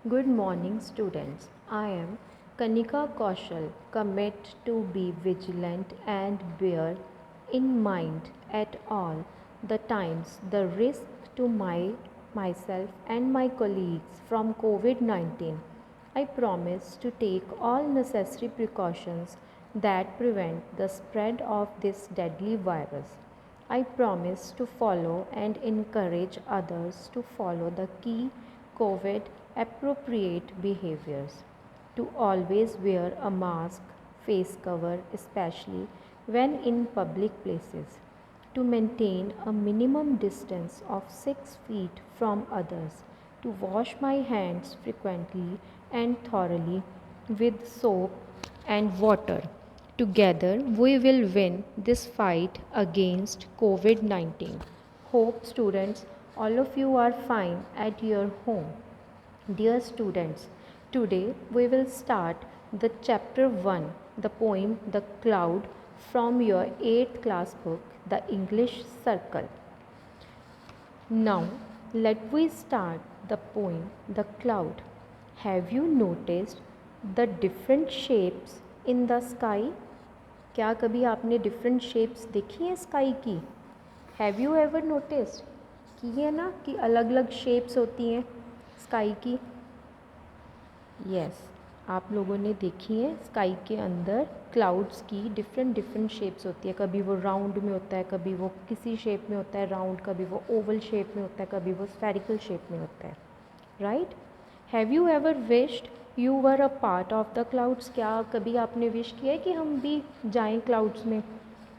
Good morning, students. I am Kanika Kaushal, commit to be vigilant and bear in mind at all the times the risk to myself and my colleagues from COVID-19. I promise to take all necessary precautions that prevent the spread of this deadly virus. I promise to follow and encourage others to follow the key COVID appropriate behaviors. To always wear a mask, face cover, especially when in public places. To maintain a minimum distance of 6 feet from others. To wash my hands frequently and thoroughly with soap and water. Together, we will win this fight against COVID 19. Hope, students, all of you are fine at your home. Dear students, today we will start the chapter 1, the poem The Cloud, from your 8th class book, The English Circle. Now, let we start the poem The Cloud. Have you noticed the different shapes in the sky? क्या कभी आपने different shapes देखी हैं sky की? Have you ever noticed कि है ना कि अलग अलग शेप्स होती हैं स्काई की? यस, आप लोगों ने देखी है स्काई के अंदर क्लाउड्स की डिफरेंट शेप्स होती है. कभी वो राउंड में होता है, कभी वो किसी शेप में होता है राउंड, कभी वो ओवल शेप में होता है, कभी वो स्फेरिकल शेप में होता है. Right? Have you ever wished you were a part of the clouds? क्या कभी आपने विश किया है कि हम भी जाएं क्लाउड्स में,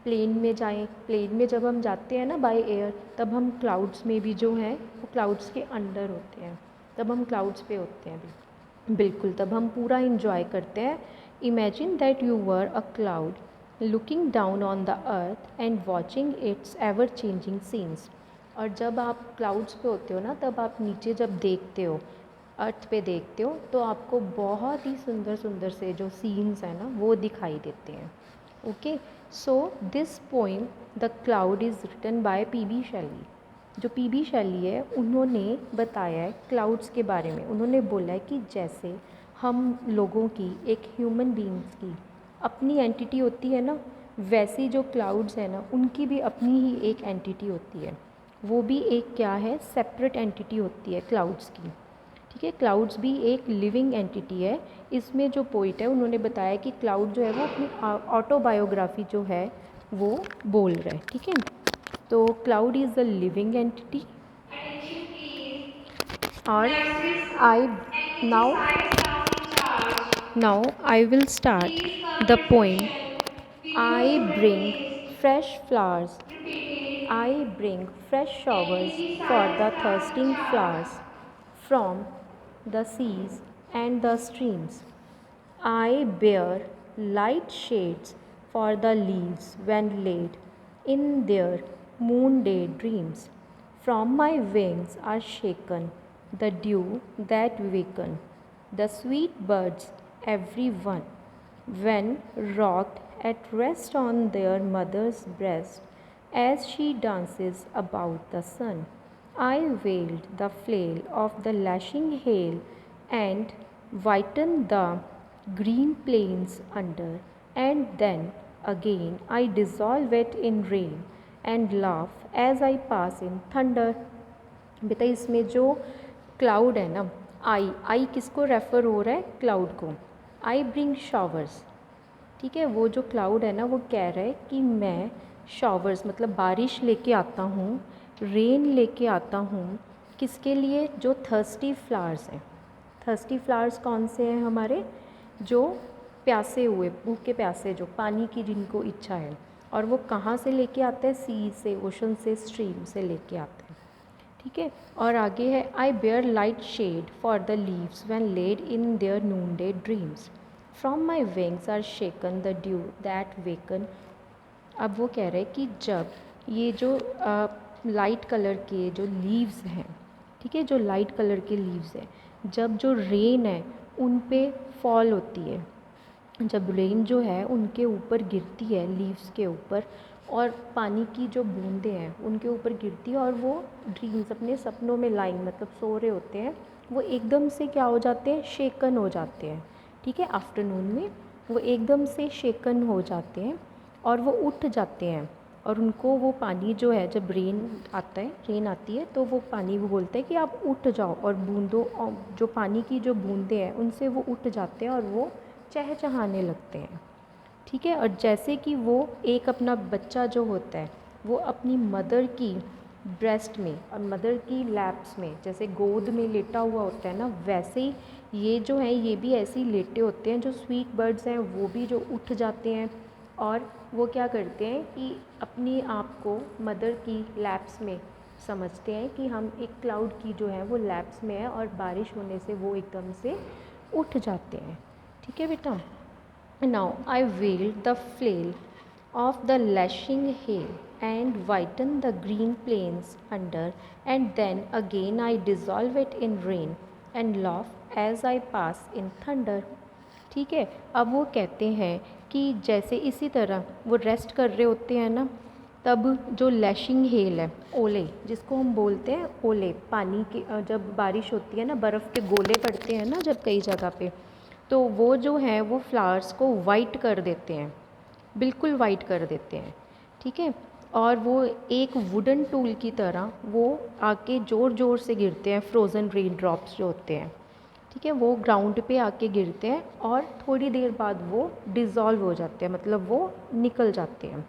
प्लेन में जाएं? प्लेन में जब हम जाते हैं ना बाय एयर, तब हम क्लाउड्स में भी जो हैं वो क्लाउड्स के अंडर होते हैं, तब हम क्लाउड्स पे होते हैं भी. बिल्कुल, तब हम पूरा इन्जॉय करते हैं. Imagine that you were a cloud looking down on the earth and watching it's ever changing scenes. और जब आप क्लाउड्स पे होते हो ना, तब आप नीचे जब देखते हो, अर्थ पे देखते हो, तो आपको बहुत ही सुंदर सुंदर से जो सीन्स हैं ना वो दिखाई देते हैं. Okay, so this poem the cloud is written by P B. Shelley. जो पी.बी. शैली है उन्होंने बताया है क्लाउड्स के बारे में. उन्होंने बोला है कि जैसे हम लोगों की, एक ह्यूमन बीइंग्स की अपनी एंटिटी होती है ना, वैसी जो क्लाउड्स हैं ना उनकी भी अपनी ही एक एंटिटी होती है. वो भी एक क्या है, सेपरेट एंटिटी होती है क्लाउड्स की. ठीक है, क्लाउड्स भी एक लिविंग एंटिटी है. इसमें जो पोइट है उन्होंने बताया कि क्लाउड जो है वो अपनी ऑटोबायोग्राफी जो है वो बोल रहा है. ठीक है, तो cloud is a living entity. और I now I will start the poem. I bring fresh flowers. I bring fresh showers for the thirsting flowers from the seas and the streams. I bear light shades for the leaves when laid in their noonday dreams. From my wings are shaken the dew that waken the sweet birds every one, when rocked at rest on their mother's breast as she dances about the sun. I veiled the flail of the lashing hail and whitened the green plains under, and then again I dissolve it in rain and laugh as I pass in thunder. बेटा इसमें जो cloud है ना, आई किसको refer हो रहा है? Cloud को. I bring showers. ठीक है, वो जो क्लाउड है ना वो कह रहा है कि मैं शॉवर्स मतलब बारिश लेके आता हूँ, रेन लेके आता हूँ. किसके लिए? जो थर्स्टी फ्लावर्स हैं. थर्स्टी फ्लावर्स कौन से हैं हमारे? जो प्यासे हुए, भूखे प्यासे, जो पानी की जिनको इच्छा है. और वो कहाँ से लेके आते हैं? सी से, ओशन से, स्ट्रीम से लेके आते हैं. ठीक है, और आगे है I bear light shade for the leaves when laid in their noonday dreams. From my wings are shaken the dew that waken. अब वो कह रहे हैं कि जब ये जो लाइट कलर के जो लीव्स हैं, ठीक है, जो लाइट कलर के लीव्स हैं, जब जो रेन है उन पे फॉल होती है, जब रेन जो है उनके ऊपर गिरती है, लीव्स के ऊपर, और पानी की जो बूंदें हैं उनके ऊपर गिरती है, और वो ड्रीम्स अपने सपनों में लाइंग मतलब सो रहे होते हैं, वो एकदम से क्या हो जाते हैं, शेकन हो जाते हैं। ठीक है, आफ्टरनून में वो एकदम से शेकन हो जाते हैं और वो उठ जाते हैं। और उनको वो पानी जो है, जब रेन आती है तो वो पानी वो बोलते हैं कि आप उठ जाओ, और बूंदों जो पानी की जो बूंदें हैं उनसे वो उठ जाते हैं और वो चहचहाने लगते हैं। ठीक है, और जैसे कि वो एक अपना बच्चा जो होता है वो अपनी मदर की ब्रेस्ट में और मदर की लैप्स में जैसे गोद में लेटा हुआ होता है ना, वैसे ही ये जो है ये भी ऐसे ही लेटे होते हैं। जो स्वीट बर्ड्स हैं वो भी जो उठ जाते हैं और वो क्या करते हैं कि अपनी आप को मदर की लैप्स में समझते हैं कि हम एक क्लाउड की जो है वो लैप्स में है, और बारिश होने से वो एकदम से उठ जाते हैं। ठीक है बेटा। Now I wield the flail of the lashing hail and whiten the green plains under, and then again I dissolve it in rain and laugh as I pass in thunder. ठीक है, अब वो कहते हैं कि जैसे इसी तरह वो रेस्ट कर रहे होते हैं ना, तब जो लैशिंग हेल है, ओले जिसको हम बोलते हैं, ओले पानी के जब बारिश होती है ना, बर्फ़ के गोले पड़ते हैं ना जब कई जगह पे, तो वो जो है वो फ्लावर्स को वाइट कर देते हैं, बिल्कुल वाइट कर देते हैं। ठीक है, और वो एक वुडन टूल की तरह वो आके ज़ोर ज़ोर से गिरते हैं, फ्रोज़न रेन ड्रॉप्स जो होते हैं। ठीक है, वो ग्राउंड पे आके गिरते हैं और थोड़ी देर बाद वो डिज़ोल्व हो जाते हैं, मतलब वो निकल जाते हैं।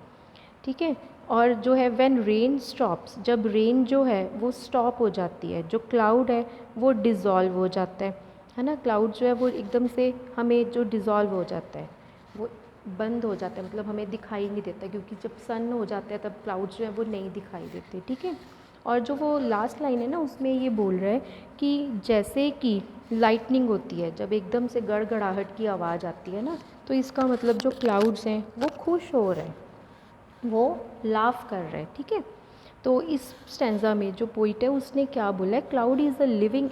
ठीक है, और जो है व्हेन रेन स्टॉप्स, जब रेन जो है वो स्टॉप हो जाती है, जो क्लाउड है वो डिज़ोल्व हो जाता है ना। क्लाउड जो है वो एकदम से हमें जो डिज़ोल्व हो जाता है वो बंद हो जाता है, मतलब हमें दिखाई नहीं देता, क्योंकि जब सन हो जाता है तब क्लाउड जो है वो नहीं दिखाई देते। ठीक है, और जो वो लास्ट लाइन है ना उसमें ये बोल रहा है कि जैसे कि लाइटनिंग होती है, जब एकदम से गड़गड़ाहट की आवाज़ आती है ना, तो इसका मतलब जो क्लाउड्स हैं वो खुश हो रहे हैं, वो लाफ कर रहे हैं। ठीक है, तो इस स्टैंजा में जो पोइट है उसने क्या बोला है, cloud is a living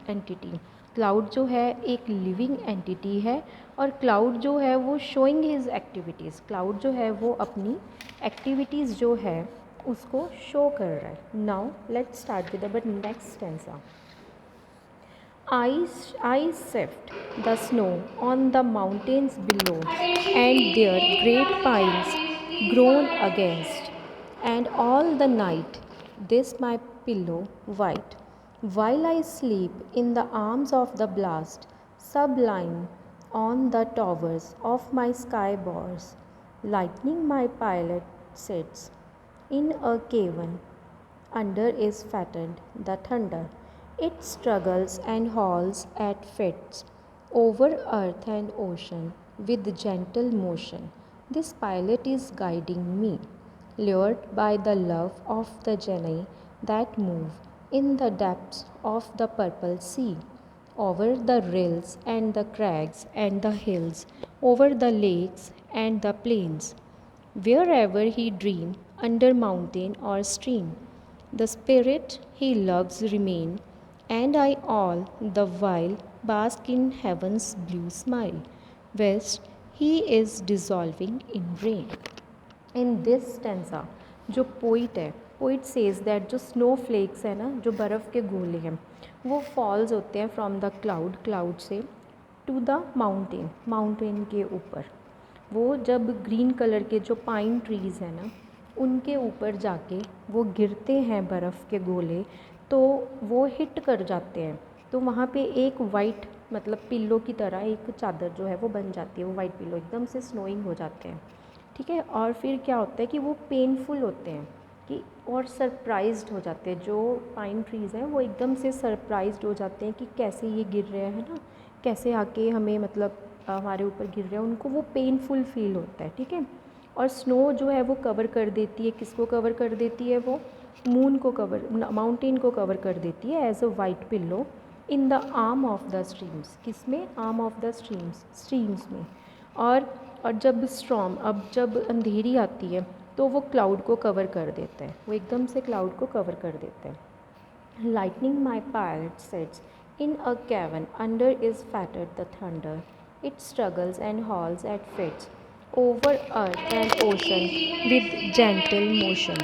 entity. Cloud जो है एक लिविंग एंटिटी है, और क्लाउड जो है वो शोइंग हिज एक्टिविटीज़, क्लाउड जो है वो अपनी एक्टिविटीज़ जो है उसको शो कर रहा है। Now let's start with the next stanza. I sift the snow on the mountains below, and their great pines groan against, and all the night this my pillow white, while I sleep in the arms of the blast, sublime on the towers of my sky bars, lightning my pilot sits in a cavern under is fattened the thunder. It struggles and hauls at fits over earth and ocean with gentle motion. This pilot is guiding me, lured by the love of the genii that move in the depths of the purple sea, over the rills and the crags and the hills, over the lakes and the plains, wherever he dream under mountain or stream. The spirit he loves remain, and I all the while bask in heaven's blue smile, whilst he is dissolving in rain. In this stanza, जो poet है, poet says that जो snow flex है ना, जो बर्फ़ के गोले हैं, वो फॉल्स होते हैं फ्रॉम द क्लाउड, क्लाउड से टू द माउंटेन, माउंटेन के ऊपर। वो जब ग्रीन कलर के जो पाइन ट्रीज़ हैं ना उनके ऊपर जाके वो गिरते हैं बर्फ़ के गोले, तो वो हिट कर जाते हैं, तो वहाँ पे एक वाइट मतलब पिल्लो की तरह एक चादर जो है वो बन जाती है, वो वाइट पिल्लो एकदम से स्नोइंग हो जाते हैं। ठीक है, और फिर क्या होता है कि वो पेनफुल होते हैं कि और सरप्राइज्ड हो जाते हैं, जो पाइन ट्रीज़ हैं वो एकदम से सरप्राइज्ड हो जाते हैं कि कैसे ये गिर रहे हैं ना, कैसे आके हमें मतलब हमारे ऊपर गिर रहे हैं, उनको वो पेनफुल फील होता है। ठीक है, और स्नो जो है वो कवर कर देती है, किसको कवर कर देती है, वो मून को कवर, माउंटेन को कवर कर देती है as a white pillow in the arm of the streams, किसमें, arm of the streams, streams में। और जब स्ट्रॉम, अब जब अंधेरी आती है तो वो क्लाउड को कवर कर देता है, वो एकदम से क्लाउड को कवर कर देता है। Lightning my pilot sets in a cavern under is fatted the thunder. It struggles and hauls at fits over earth and ocean with gentle motion.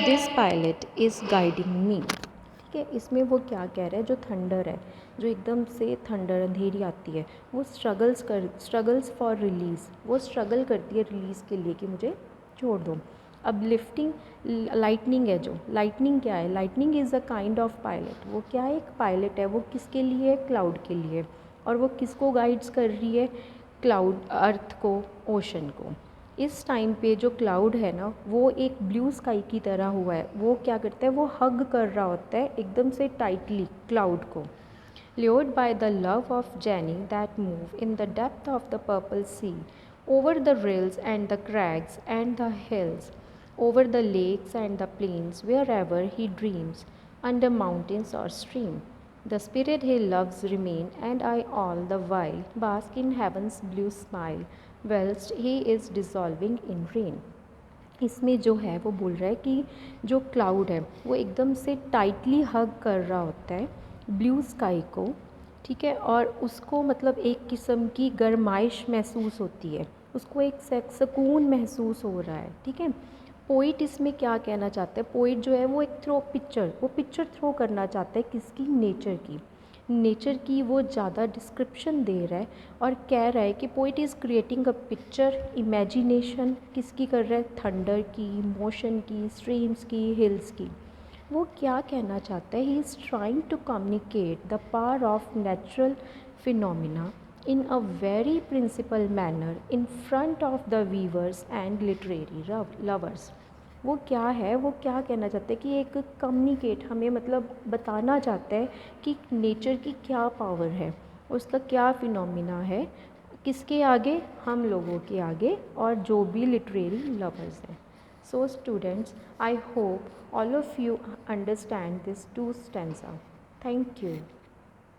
This pilot is guiding me. ठीक ठीक है। इसमें वो क्या कह रहा है, जो थंडर है, जो एकदम से थंडर अंधेरी आती है, वो स्ट्रगल्स फॉर रिलीज़, वो स्ट्रगल करती है रिलीज़ के लिए कि मुझे छोड़ दो। अब लिफ्टिंग लाइटनिंग है, जो लाइटनिंग क्या है, lightning is a kind of pilot. वो क्या है, एक पायलट है। वो किसके लिए है, क्लाउड के लिए। और वो किसको गाइड्स कर रही है, क्लाउड, अर्थ को, ओशन को। इस टाइम पे जो क्लाउड है ना, वो एक ब्लू स्काई की तरह हुआ है। वो क्या करता है, वो हग कर रहा होता है एकदम से टाइटली क्लाउड को। lured by the love of Jenny that move in the depth of the purple sea, over the rills and the crags and the hills, over the lakes and the plains, wherever he dreams, under mountains or stream. The spirit he loves remain, and I all the while bask in heaven's blue smile, whilst he is dissolving in rain. इसमें जो है वो बोल रहा है कि जो cloud है वो एकदम से टाइटली हग कर रहा होता है ब्लू स्काई को, ठीक है। और उसको मतलब एक किस्म की गर्माइश महसूस होती है, उसको एक सुकून महसूस हो रहा है, ठीक है। पोइट इसमें क्या कहना चाहता है, पोइट जो है वो एक पिक्चर थ्रो करना चाहता है, किसकी, नेचर की वो ज़्यादा डिस्क्रिप्शन दे रहा है और कह रहा है कि poet is creating a picture, imagination किसकी कर रहा है, थंडर की, मोशन की, स्ट्रीम्स की, हिल्स की। वो क्या कहना चाहता है, he is trying to communicate the power of natural phenomena in a very principal manner in front of the weavers and literary lovers. वो क्या है, वो क्या कहना चाहते हैं कि एक कम्युनिकेट, हमें मतलब बताना चाहता है कि नेचर की क्या पावर है, उसका क्या फिनोमिना है, किसके आगे, हम लोगों के आगे और जो भी लिटरेरी लवर्स हैं। So students, I hope all of you understand this two stanza. Thank you.